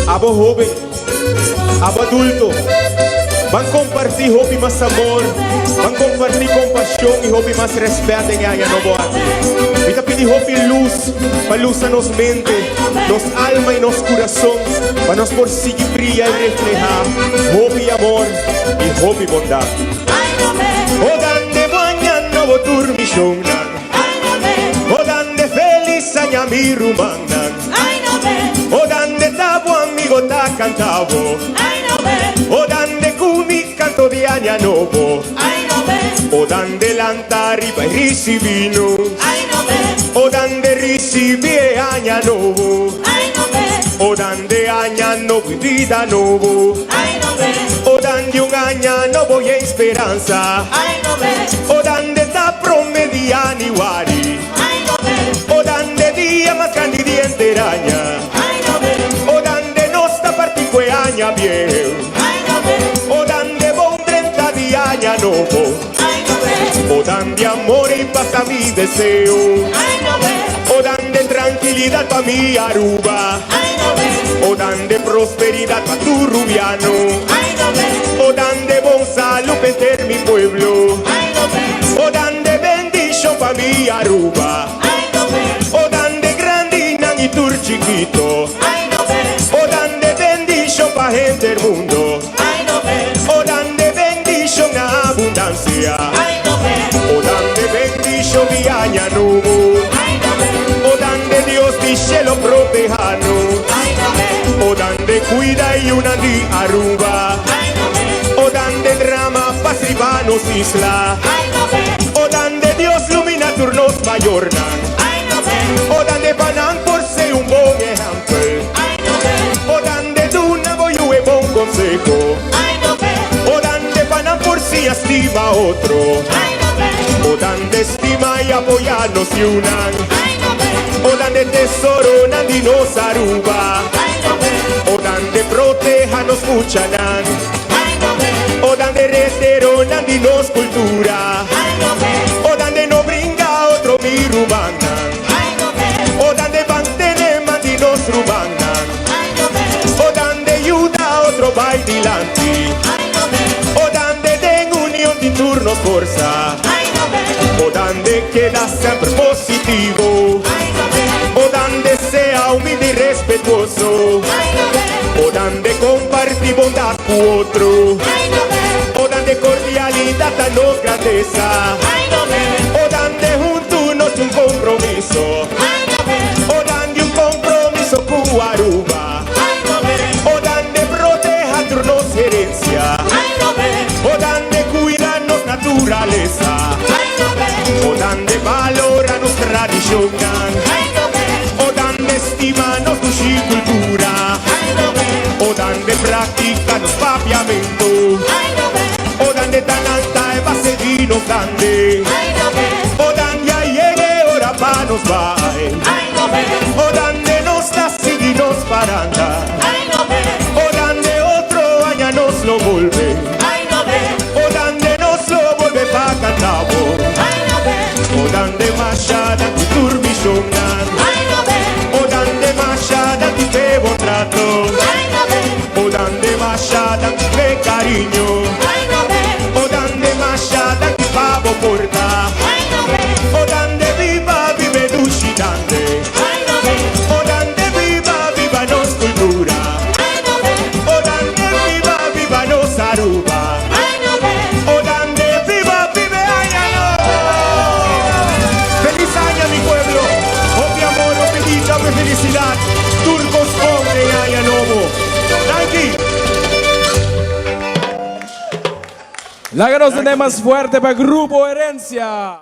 Abo joven, abo adulto, van compartir hobby más amor, van compartir compasión y hobby más respeto en año nuevo. Vita pedir hobby luz, para luz a nos mente, nos alma y nos corazón, para nos por seguir brillar y reflejar hobby amor y hobby bondad. O dande mañana nuevo turmishona, o dande feliz aña mi rumana, o dande tabo amigo ta cantavo, o dande cumi canto di aña nuevo, o dande lantari vai ricevino, o dande ricevie aña nuevo, o dande aña nuevo y vida nuevo, o dande un aña nuevo y esperanza, o dande ta promediani wari, o dande dia más candidiente raña, o dande nostra partique aña bien, o dande bon 30 di aña nuevo, o dande amor y paz a mi deseo, o dande tranquilidad pa' mi Aruba, o dande prosperidad pa' tu Rubiano, o dande bon salud per mi pueblo, o dande bendición pa' mi Aruba, o dande grandinan y tur chiquito, o dande bendición pa' gente del mundo, o dande bendición a abundancia, o dande bendición y aña nuevo, o dande Dios di cielo protejano, o dande cuida y una di Aruba, o dande drama paz ribanos isla, o dande Dios lumina turnos mayornan, o dande panan por ser un buen ejemplo, o dande duna voy un buen consejo, o dande panan por si estima a otro, o dande estima y apoyarnos y unan, o dande tesoro nandinos Aruba, o dande protejanos muchanan, o dande retero nandinos cultura, o dande no brinca otro mi rumana, o dande mantene mandinos rumana, o dande ayuda otro bailanti, o dande den unión de turnos forza, o dande queda siempre positivo, o dande sea humilde y respetuoso, o dande compartir bondad con otro, o dande cordialidad a nos grandeza, o dande juntos un compromiso, o dande un compromiso con Aruba, o dande proteja turnos herencia, o dande cuidarnos naturaleza, o dande valorarnos tradición, o dande estimarnos tu cultura, o dande practicarnos papiamento, o dande tananta e base vino dande, o dande a llegue ora pa nos vai, o dande nos da seguinos paranda, o dande otro año nos lo vuelve, o dande nos lo vuelve pa cantavo, o dande machada tu turbisonan, o dande machada tu te bon trato, o dande machada tu te cariño, o dande machada tu pavo porta, o dande viva vive dushi dande, o dande viva viva nos cultura, o dande viva viva nos Aruba, o dande viva vive aña. Feliz año mi pueblo, hobby amor, hobby felicidad, turcos hombre aña nuevo. Tranqui. La que nos más fuerte para Grupo Herencia.